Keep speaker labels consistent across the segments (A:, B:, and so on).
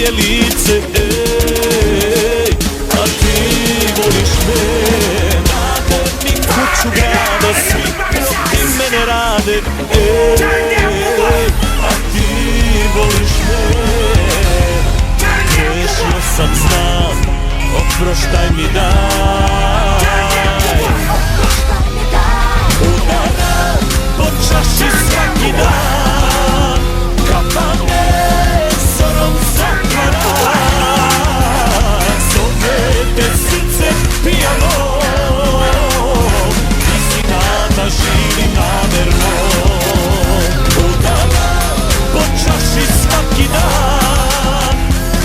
A: tvoje lice, a ti voliš me. Nadernik kuću grada, svi protiv mene rade, a ti voliš me. Grešio sam, znam, oproštaj mi daj. Udaram po čaši svaki dan, kapane zorom zatvara. Zove te srce pijano, ti si nada, živi namerno. Udaram po čaši svaki dan,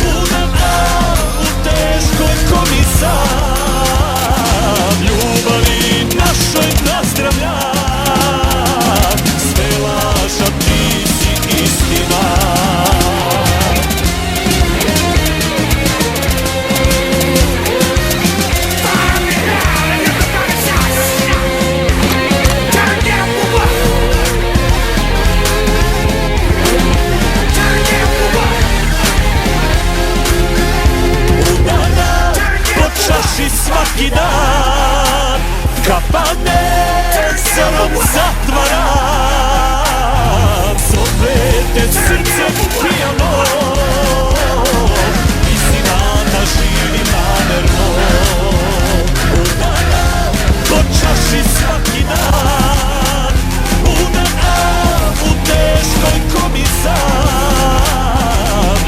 A: udaram u teškoj komi sam. Ljubavi našoj nazdravljam, sve laža, ti si istina. Čaši svaki dan, kapane zorom zatvara. Zove te srce pijano, ti si nada, živi namerno. Udaram po čaši svaki dan, udaram u teškoj komi sam.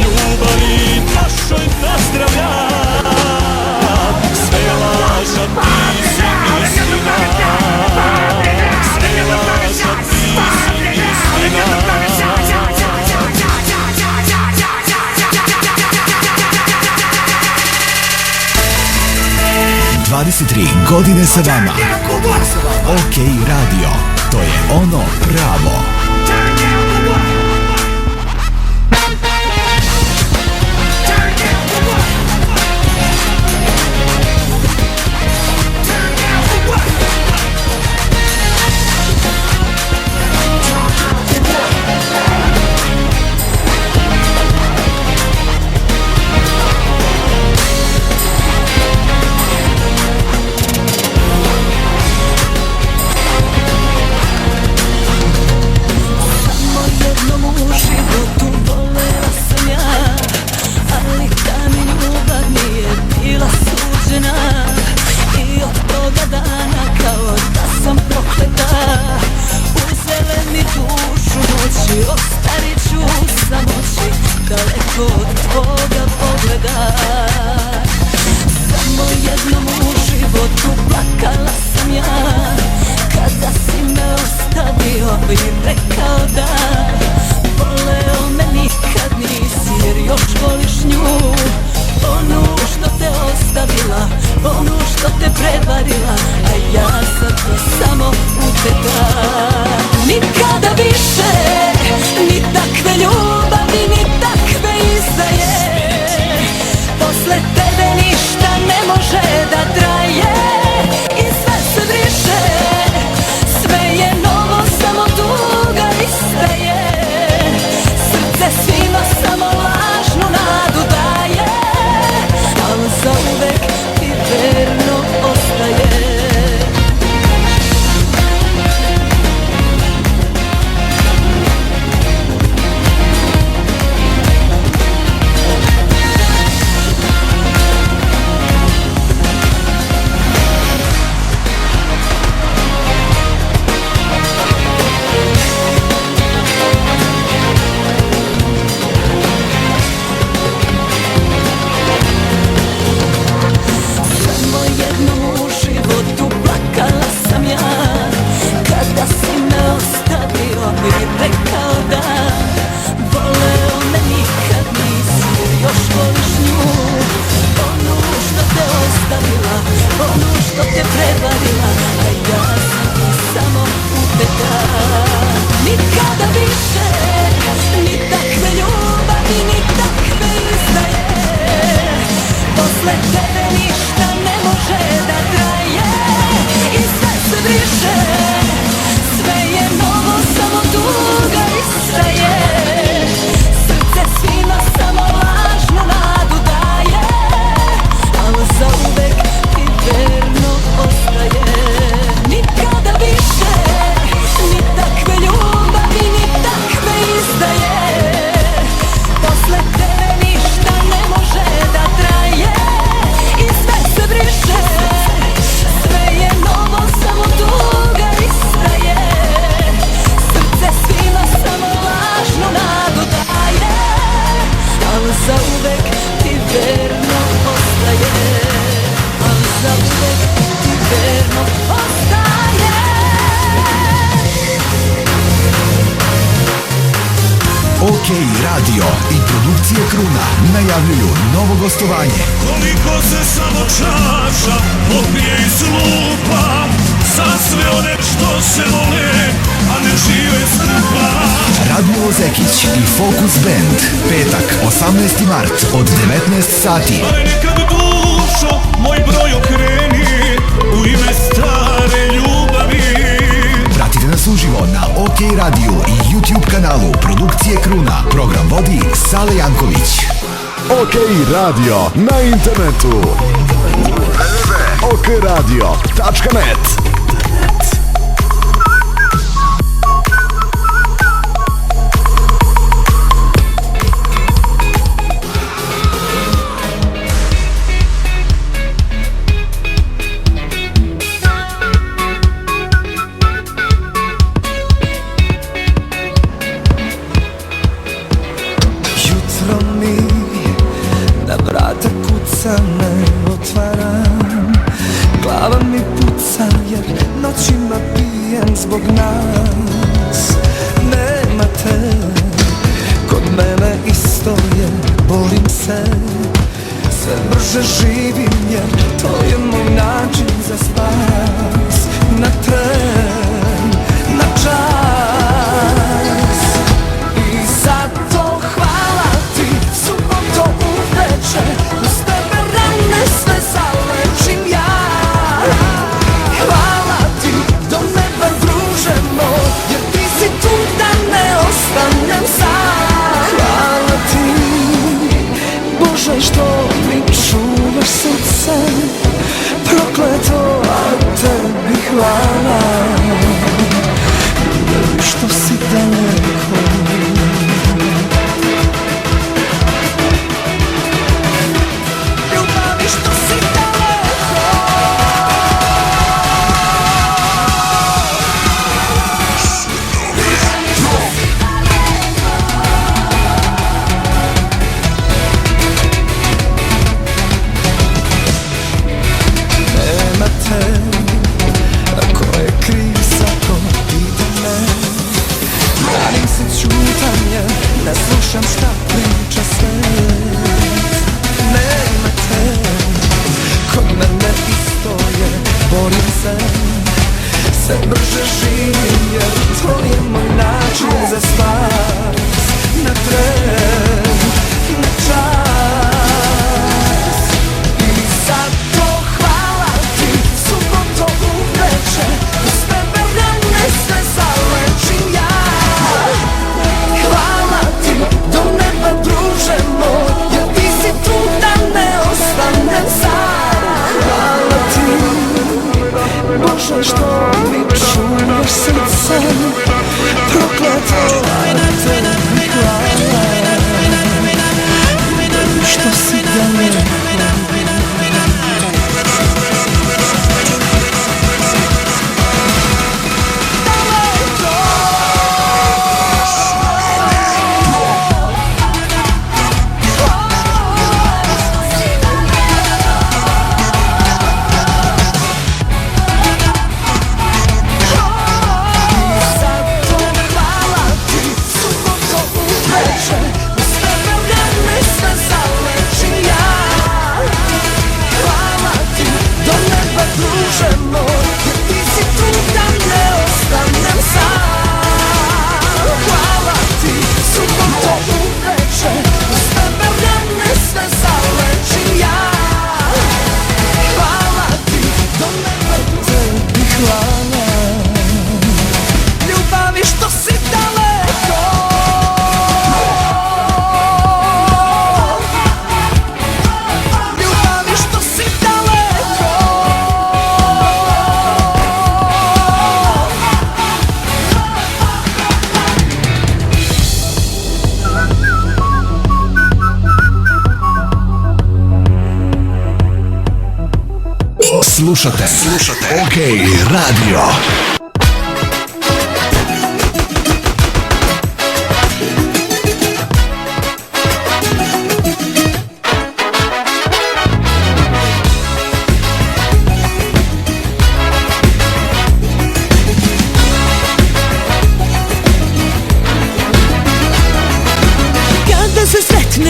A: Ljubavi našoj nazdravljam, sve laža, ti si istina. Sve laža, ti si istina.
B: 23 godine sa vama. OK Radio, to je ono pravo. OK Radio i produkcije Kruna najavljuju novo gostovanje.
A: Koliko se samo čaša popije i slupa za sve one što se vole, a ne žive skupa.
B: Radmilo Zekić i Focus Band, petak 18. mart od 19 sati.
A: Ale nekad dušo, moj broj okreni u ime stare ljubavi.
B: Pratite nas uživo na OK Radio i YouTube kanalu produkcije Kruna. Program vodi Sale Janković.
C: OK Radio na internetu www.okradio.net.
D: Ne otvaram, glava mi puca jer noćima pijem zbog nas. Nema te, kod mene isto je, borim se, sve brže živim jer to je moj način za spas. Na tren, na čas, i zato hvala ti, suboto uveče. Sve zalečim ja. Hvala ti, do neba druže moj, jer ti si tu da ne ostanem sam. Hvala ti, Bože, što mi čuvaš srce prokleto, a tebi hvala što si daleko. Ne slušam šta priča svet. Nema te, kod mene isto je, borim se, sve brže živim jer to je moj način za spas. Na tren, na čas, i zato hvala ti, suboto uveče, uz tebe rane sve zalečim ja. Hvala ti, do neba druže moj, jer ti si tu da ne ostanem sam. Hvala ti, Bože, što mi čuvaš srce prokleto, a tebi hvala što si daleko.
B: Slušate OK Radio.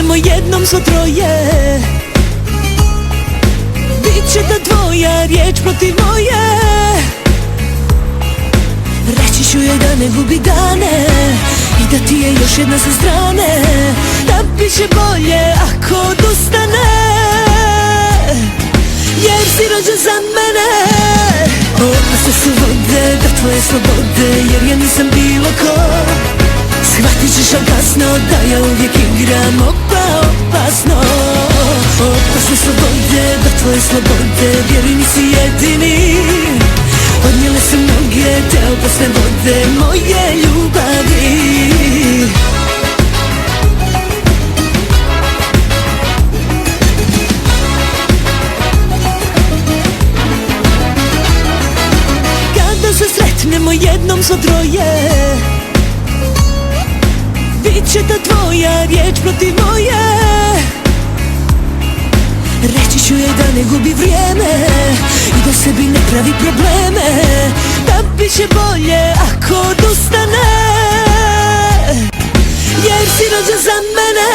D: sretnemo jednom za troje. Biće ta tvoja riječ protiv moje. Reći ću joj da ne gubi dane i da ti je još jedna sa strane. Da biće bolje ako odustane, jer si rođen za mene. Opasne su vode do tvoje slobode, jer ja nisam bilo ko. Shvatit ćeš al kasno da ja uvijek igram opasno. Opasne su vode do tvoje slobode, vjeruj nisi jedini. Odnijele su mnoge te opasne vode moje ljubavi. Kada se sretnemo jednom za troje, biće ta tvoja riječ protiv moje. Reći ću joj da ne gubi vrijeme i da sebi ne pravi probleme. Da biće bolje ako odustane, jer si rođen za mene.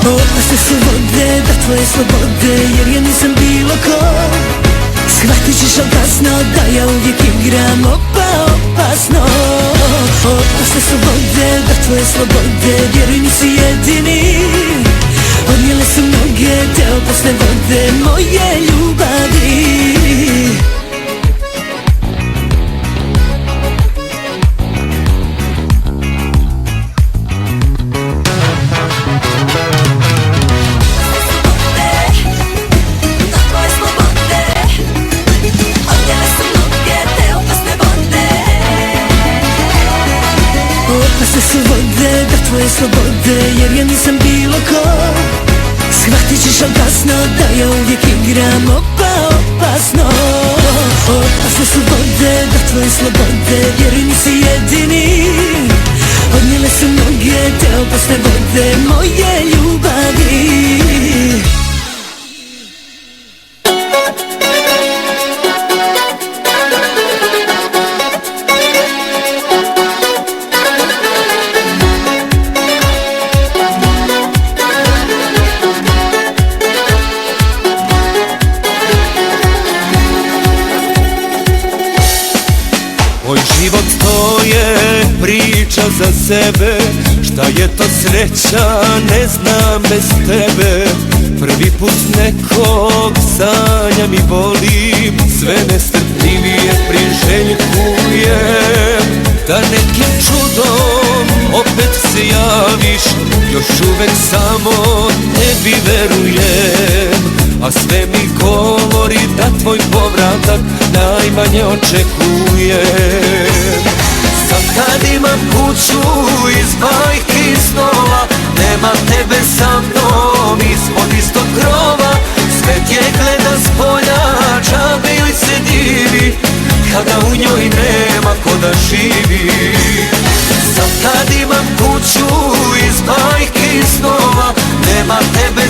D: Opasne su vode do tvoje slobode, jer ja nisam bilo ko. Shvatit ćeš al kasno da ja uvijek igram opasno. Opasne su vode do tvoje slobode, vjeruj nisi jedini. Odnijele su mnoge te opasne vode moje ljubavi. Opasne su vode do tvoje slobode, jer ja nisam bilo ko. Shvatit ćeš al kasno da ja uvijek igram opasno. Opasne su vode do tvoje slobode, vjeruj nisi jedini. Odnijele su mnoge te opasne vode moje ljubavi.
A: Život to je priča za sebe, šta je to sreća ne znam bez tebe. Prvi put nekog sanjam i volim, sve nestrpljivije priželjkujem. Da nekim čudom opet se javiš, još uvek samo tebi verujem. A sve mi govori da tvoj povratak najmanje očekujem. Sad kad imam kuću iz bajki i snova, nema tebe sa mnom ispod istog krova. Svet je gleda s polja, džabe joj se divi, kada u njoj nema ko da živi. Sad kad imam kuću iz bajki i snova, nema tebe